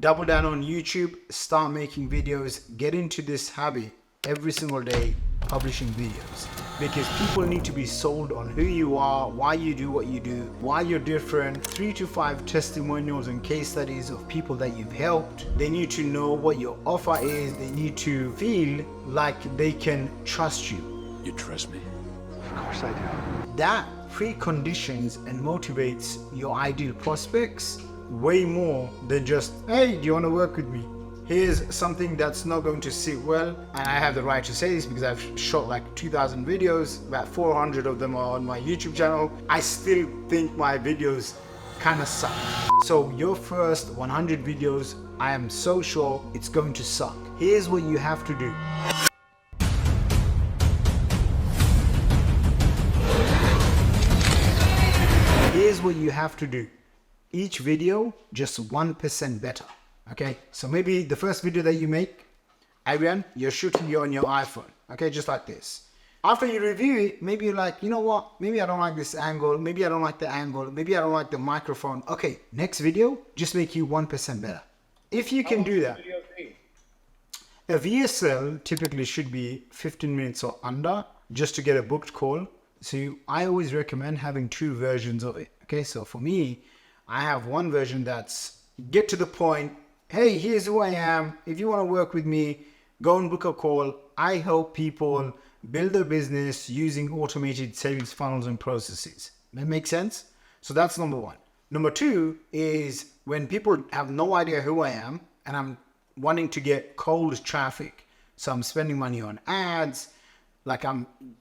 Double down on YouTube, start making videos, get into this habit every single day, publishing videos. Because people need to be sold on who you are, why you do what you do, why you're different. 3 to 5 testimonials and case studies of people that you've helped. They need to know what your offer is. They need to feel like they can trust you. You trust me? Of course I do. That preconditions and motivates your ideal prospects way more than just, hey, do you want to work with me? Here's something that's not going to sit well, and I have the right to say this because I've shot like 2,000 videos, about 400 of them are on my YouTube channel. I still think my videos kind of suck. So your first 100 videos, I am so sure it's going to suck. Here's what you have to do. Here's what you have to do. Each video, just 1% better. Okay, so maybe the first video that you make, Arian, you're shooting it on your iPhone. Okay, just like this. After you review it, maybe you're like, you know what? Maybe I don't like this angle. Maybe I don't like the angle. Maybe I don't like the microphone. Okay, next video, just make you 1% better. If you can do that. A VSL typically should be 15 minutes or under just to get a booked call. So I always recommend having 2 versions of it. Okay, so for me, I have one version that's get to the point. Hey, here's who I am. If you want to work with me, go and book a call. I help people build their business using automated sales funnels and processes. That makes sense? So that's number 1. Number 2 is when people have no idea who I am and I'm wanting to get cold traffic. So I'm spending money on ads. Like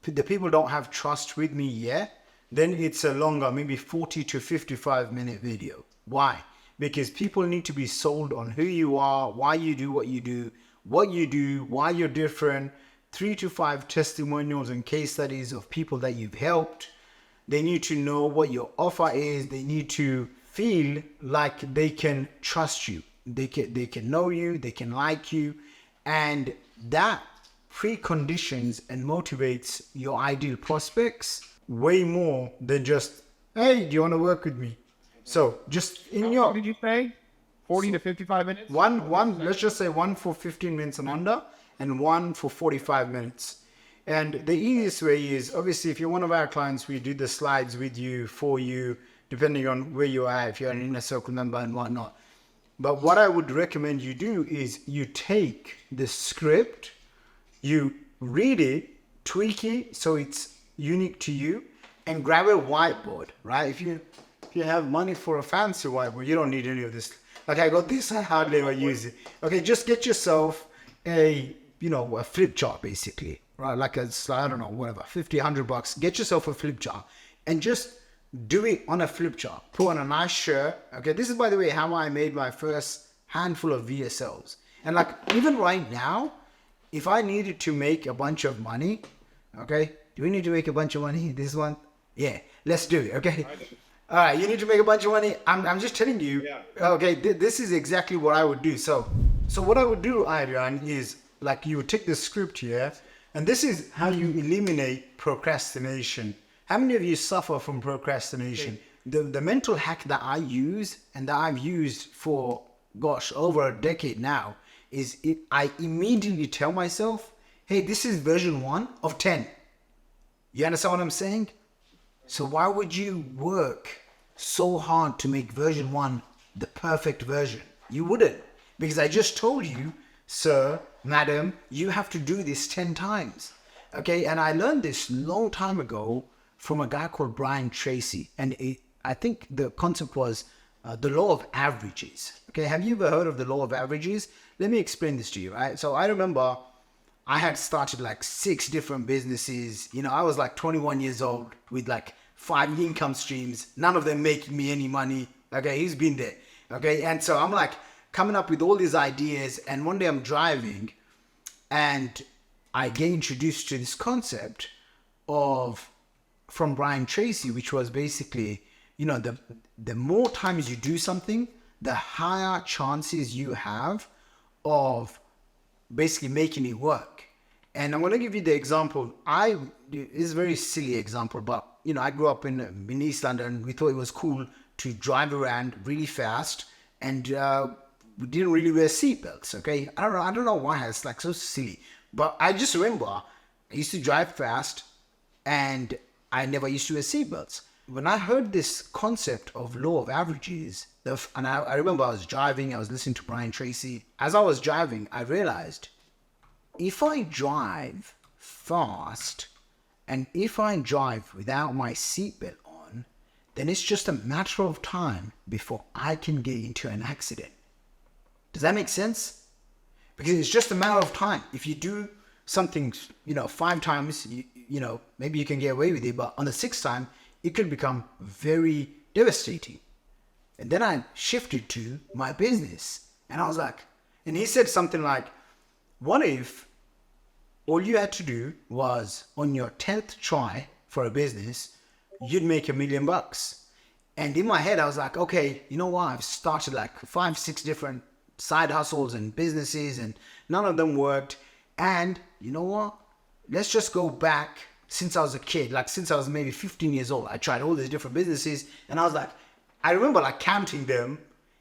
the people don't have trust with me yet. Then it's a longer, maybe 40 to 55 minute video. Why? Because people need to be sold on who you are, why you do what you do, why you're different. 3 to 5 testimonials and case studies of people that you've helped. They need to know what your offer is. They need to feel like they can trust you. They can know you, they can like you. And that preconditions and motivates your ideal prospects way more than just, hey, do you want to work with me? So just in your... What did you say? 40 to 55 minutes? One, let's just say one for 15 minutes and under, and one for 45 minutes. And the easiest way is, obviously, if you're one of our clients, we do the slides with you, for you, depending on where you are, if you're an inner circle member and whatnot. But what I would recommend you do is you take the script, you read it, tweak it so it's unique to you, and grab a whiteboard, right? If you have money for a fancy whiteboard, you don't need any of this. Like I got this, I hardly ever use it. Okay, just get yourself a flip chart basically, right? Like a, I don't know, whatever, 50, $100. Get yourself a flip chart and just do it on a flip chart. Put on a nice shirt. Okay, this is, by the way, how I made my first handful of VSLs. And like even right now, if I needed to make a bunch of money, okay, do we need to make a bunch of money? This one? Yeah, let's do it, okay? All right, you need to make a bunch of money. I'm just telling you, yeah. Okay, this is exactly what I would do. So what I would do, Adrian, is like you would take the script here, and this is how you eliminate procrastination. How many of you suffer from procrastination? Okay. The mental hack that I use and that I've used for, gosh, over a decade now is I immediately tell myself, hey, this is version 1 of 10. You understand what I'm saying? So why would you work so hard to make version 1 the perfect version? You wouldn't, because I just told you, sir, madam, you have to do this 10 times. Okay, and I learned this long time ago from a guy called Brian Tracy. And I think the concept was the law of averages. Okay, have you ever heard of the law of averages? Let me explain this to you, right? So I remember I had started like 6 different businesses. I was like 21 years old with like 5 income streams, none of them making me any money. Okay, he's been there. Okay, and so I'm like coming up with all these ideas, and one day I'm driving and I get introduced to this concept from Brian Tracy, which was basically, the more times you do something, the higher chances you have of basically making it work. And I'm going to give you the example. It's a very silly example, but I grew up in East London. We thought it was cool to drive around really fast and we didn't really wear seatbelts. Okay, I don't know why it's like so silly, but I just remember I used to drive fast, and I never used to wear seatbelts. When I heard this concept of law of averages, and I remember I was driving, I was listening to Brian Tracy. As I was driving, I realized if I drive fast and if I drive without my seatbelt on, then it's just a matter of time before I can get into an accident. Does that make sense? Because it's just a matter of time. If you do something, 5 times, maybe you can get away with it, but on the 6th time, it could become very devastating. And then I shifted to my business, and I was like, and he said something like, what if all you had to do was on your 10th try for a business, you'd make $1 million? And in my head, I was like, okay, you know what? I've started like 5, 6 different side hustles and businesses, and none of them worked. And you know what? Let's just go back since I was a kid, like since I was maybe 15 years old. I tried all these different businesses, and I was like, I remember like counting them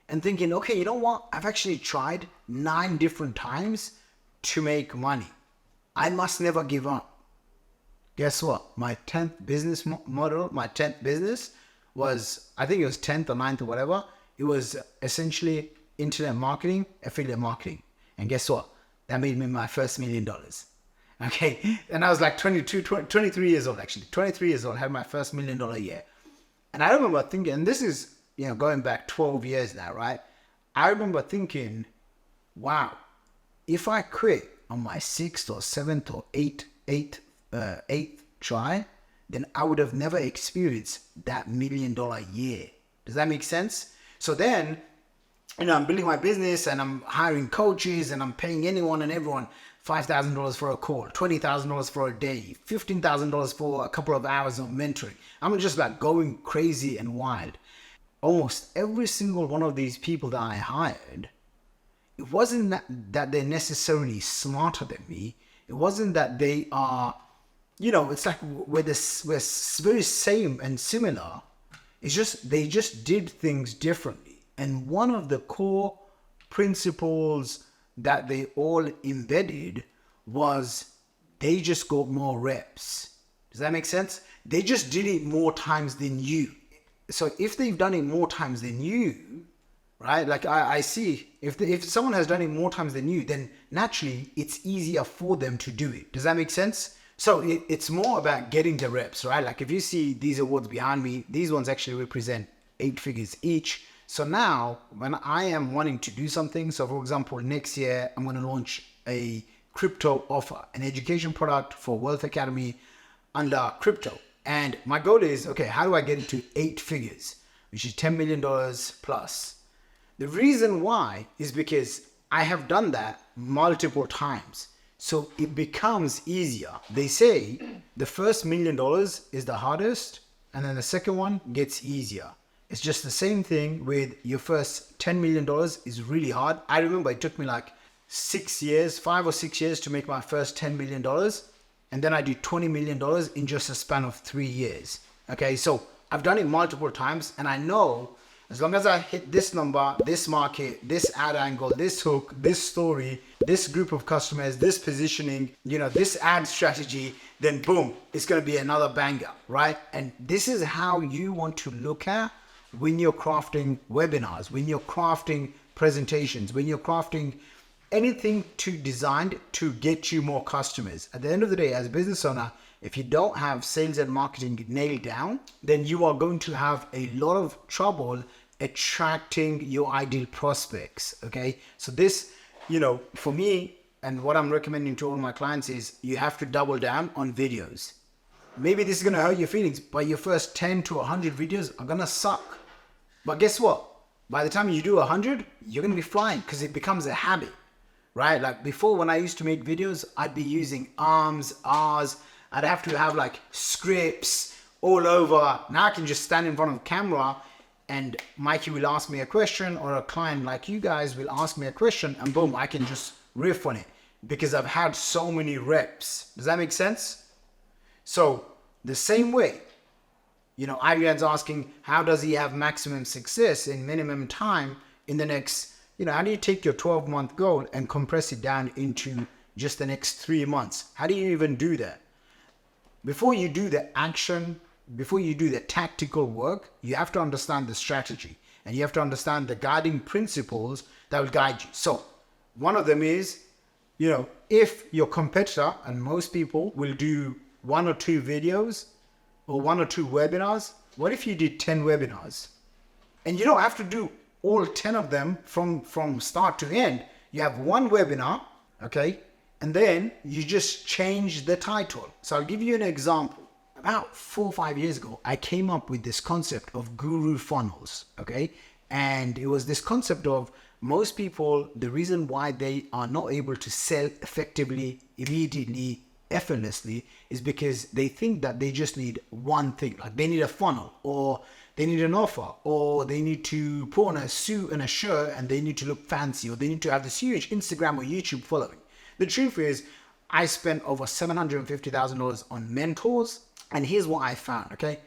and thinking, okay, you know what? I've actually tried 9 different times to make money. I must never give up. Guess what? My 10th business model, my 10th business was, I think it was 10th or 9th or whatever. It was essentially internet marketing, affiliate marketing. And guess what? That made me my first $1 million. Okay. And I was like 23 years old, actually. 23 years old, had my first $1 million year. And I remember thinking, and this is, going back 12 years now, right? I remember thinking, wow, if I quit on my 6th or 7th or 8th try, then I would have never experienced that $1 million year. Does that make sense? So then, I'm building my business, and I'm hiring coaches, and I'm paying anyone and everyone $5,000 for a call, $20,000 for a day, $15,000 for a couple of hours of mentoring. I'm just like going crazy and wild. Almost every single one of these people that I hired, it wasn't that they're necessarily smarter than me. It wasn't that they are, it's like we're very same and similar. It's just, they just did things differently. And one of the core principles that they all embedded was they just got more reps. Does that make sense? They just did it more times than you. So if they've done it more times than you, right? Like I see, if someone has done it more times than you, then naturally it's easier for them to do it. Does that make sense? So it's more about getting the reps, right? Like if you see these awards behind me, these ones actually represent 8 figures each. So now when I am wanting to do something, so for example, next year, I'm going to launch a crypto offer, an education product for Wealth Academy under crypto. And my goal is, okay, how do I get into 8 figures, which is $10 million plus? The reason why is because I have done that multiple times. So it becomes easier. They say the first $1 million is the hardest, and then the second one gets easier. It's just the same thing with your first $10 million is really hard. I remember it took me like 5 or 6 years to make my first $10 million. And then I did $20 million in just a span of 3 years. Okay, so I've done it multiple times, and I know as long as I hit this number, this market, this ad angle, this hook, this story, this group of customers, this positioning, this ad strategy, then boom, it's going to be another banger, right? And this is how you want to look at when you're crafting webinars, when you're crafting presentations, when you're crafting anything designed to get you more customers. At the end of the day, as a business owner, if you don't have sales and marketing nailed down, then you are going to have a lot of trouble attracting your ideal prospects. Okay. So this, for me, and what I'm recommending to all my clients is you have to double down on videos. Maybe this is going to hurt your feelings, but your first 10 to 100 videos are going to suck. But guess what? By the time you do 100, you're going to be flying because it becomes a habit, right? Like before, when I used to make videos, I'd be using R's. I'd have to have like scripts all over. Now I can just stand in front of the camera and Mikey will ask me a question, or a client like you guys will ask me a question, and boom, I can just riff on it because I've had so many reps. Does that make sense? So the same way, Adrian's asking, how does he have maximum success in minimum time in the next how do you take your 12-month goal and compress it down into just the next 3 months? How do you even do that? Before you do the action, before you do the tactical work, you have to understand the strategy and you have to understand the guiding principles that will guide you. So one of them is, if your competitor, and most people will do 1 or 2 videos or 1 or 2 webinars, what if you did 10 webinars? And you don't have to do all 10 of them from start to end. You have 1 webinar, okay? And then you just change the title. So I'll give you an example. About 4 or 5 years ago, I came up with this concept of guru funnels, okay? And it was this concept of most people, the reason why they are not able to sell effectively, immediately, effortlessly is because they think that they just need one thing. Like they need a funnel, or they need an offer, or they need to put on a suit and a shirt and they need to look fancy, or they need to have this huge Instagram or YouTube following. The truth is, I spent over $750,000 on mentors, and here's what I found, okay?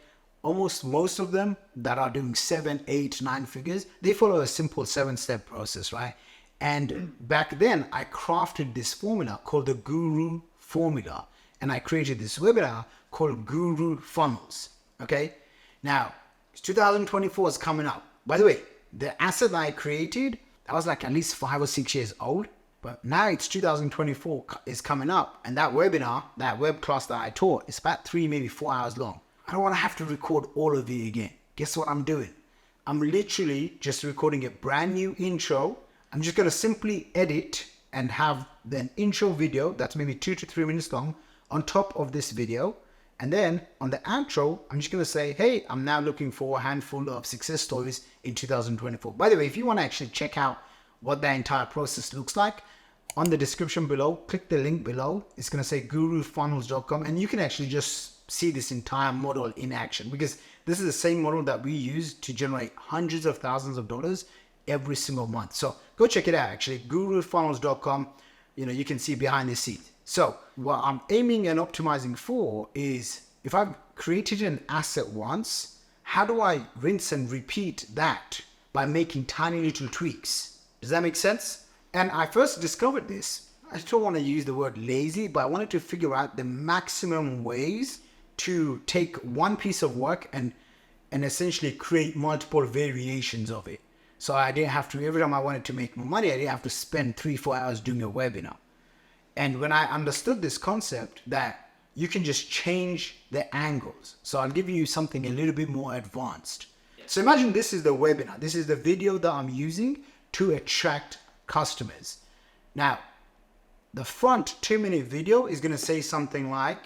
Almost most of them that are doing 7, 8, 9 figures, they follow a simple 7-step process, right? And back then, I crafted this formula called the Guru Formula, and I created this webinar called Guru Funnels, okay? Now, 2024 is coming up. By the way, the asset I created, that was like at least 5 or 6 years old. But now it's 2024 is coming up, and that webinar, that web class that I taught, is about 3, maybe 4 hours long. I don't want to have to record all of it again. Guess what I'm doing? I'm literally just recording a brand new intro. I'm just going to simply edit and have an intro video that's maybe 2 to 3 minutes long on top of this video. And then on the outro, I'm just going to say, hey, I'm now looking for a handful of success stories in 2024. By the way, if you want to actually check out what the entire process looks like, on the description below, click the link below. It's going to say gurufunnels.com, and you can actually just see this entire model in action, because this is the same model that we use to generate hundreds of thousands of dollars every single month. So go check it out, actually, gurufunnels.com. You can see behind the scenes. So what I'm aiming and optimizing for is, if I've created an asset once, how do I rinse and repeat that by making tiny little tweaks? Does that make sense? And I first discovered this, I don't want to use the word lazy, but I wanted to figure out the maximum ways to take one piece of work and essentially create multiple variations of it. So I didn't have to, every time I wanted to make more money, I didn't have to spend 3-4 hours doing a webinar. And when I understood this concept that you can just change the angles. So I'll give you something a little bit more advanced. So imagine this is the webinar. This is the video that I'm using to attract customers. Now, the front 2-minute video is going to say something like,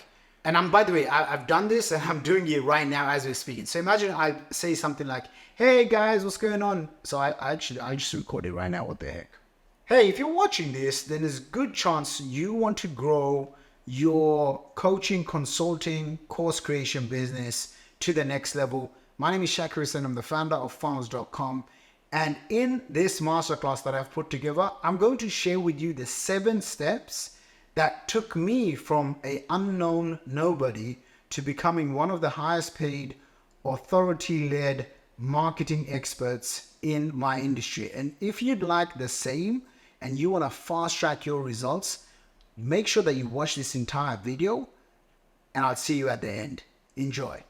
and by the way, I've done this and I'm doing it right now as we're speaking. So imagine I say something like, hey guys, what's going on? So I just record it right now. What the heck? Hey, if you're watching this, then there's a good chance you want to grow your coaching, consulting, course creation business to the next level. My name is Shakir and I'm the founder of funnels.com. And in this masterclass that I've put together, I'm going to share with you the 7 steps that took me from an unknown nobody to becoming one of the highest paid, authority-led marketing experts in my industry. And if you'd like the same and you want to fast track your results, make sure that you watch this entire video and I'll see you at the end. Enjoy.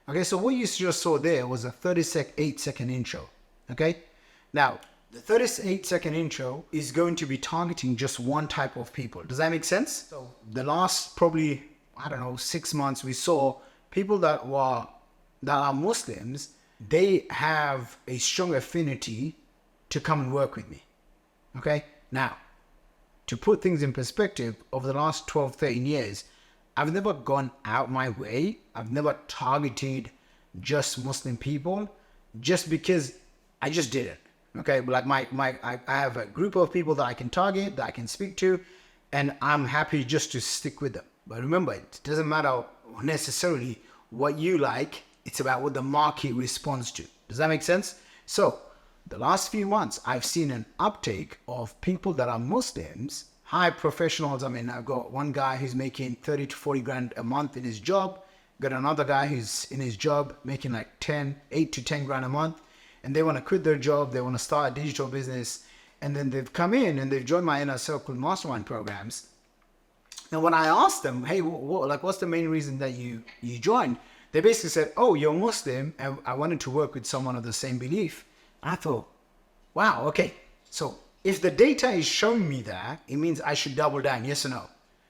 Okay, so what you just saw there was a 8-second intro. Okay, now the 38-second intro is going to be targeting just one type of people. Does that make sense? So the last probably, 6 months, we saw people that are Muslims, they have a strong affinity to come and work with me. Okay, now to put things in perspective, over the last 12, 13 years, I've never gone out my way. I've never targeted just Muslim people just because I just didn't. Okay, but like I have a group of people that I can target, that I can speak to, and I'm happy just to stick with them. But remember, it doesn't matter necessarily what you like, it's about what the market responds to. Does that make sense? So the last few months, I've seen an uptake of people that are Muslims, high professionals. I mean, I've got one guy who's making 30 to 40 grand a month in his job, got another guy who's in his job making like 8 to 10 grand a month. And they want to quit their job, they want to start a digital business, and then they've come in and they've joined my Inner Circle Mastermind programs. And when I asked them, hey, what's the main reason that you joined? They basically said, oh, you're Muslim, and I wanted to work with someone of the same belief. I thought, wow, okay. So if the data is showing me that, it means I should double down, yes or no?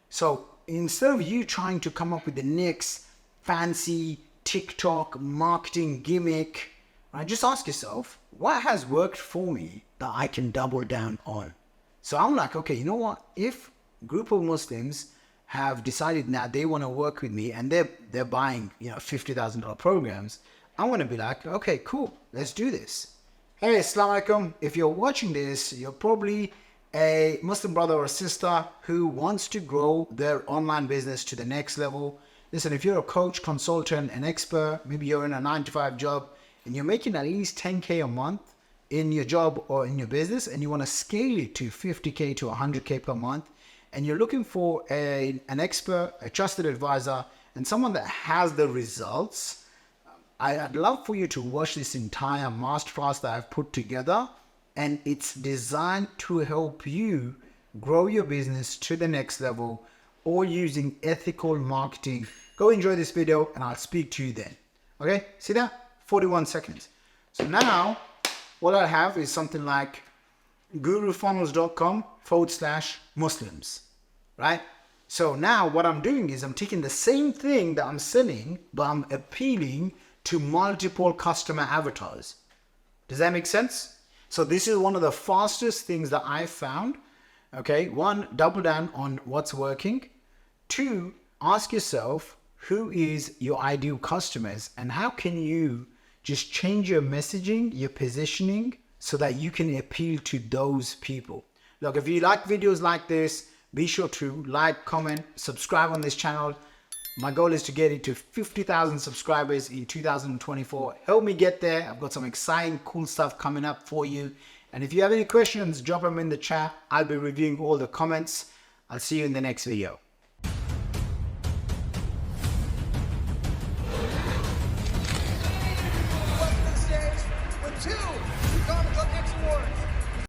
So instead of you trying to come up with the next fancy TikTok marketing gimmick, right, just ask yourself, what has worked for me that I can double down on? So I'm like, okay, you know what? If a group of Muslims have decided now they want to work with me and they're buying, $50,000 programs, I want to be like, okay, cool, let's do this. Hey, Assalamu alaikum. If you're watching this, you're probably a Muslim brother or sister who wants to grow their online business to the next level. Listen, if you're a coach, consultant, an expert, maybe you're in a 9-to-5 job and you're making at least 10K a month in your job or in your business, and you want to scale it to 50K to 100K per month, and you're looking for an expert, a trusted advisor, and someone that has the results, I'd love for you to watch this entire masterclass that I've put together, and it's designed to help you grow your business to the next level, or using ethical marketing. Go enjoy this video and I'll speak to you then. Okay, see that? 41 seconds. So now what I have is something like gurufunnels.com/Muslims, right? So now what I'm doing is I'm taking the same thing that I'm selling, but I'm appealing to multiple customer avatars. Does that make sense? So this is one of the fastest things that I found. Okay, 1, double down on what's working. 2, ask yourself, who is your ideal customers, and how can you just change your messaging, your positioning, so that you can appeal to those people. Look, if you like videos like this, be sure to like, comment, subscribe on this channel. My goal is to get it to 50,000 subscribers in 2024. Help me get there. I've got some exciting, cool stuff coming up for you. And if you have any questions, drop them in the chat. I'll be reviewing all the comments. I'll see you in the next video.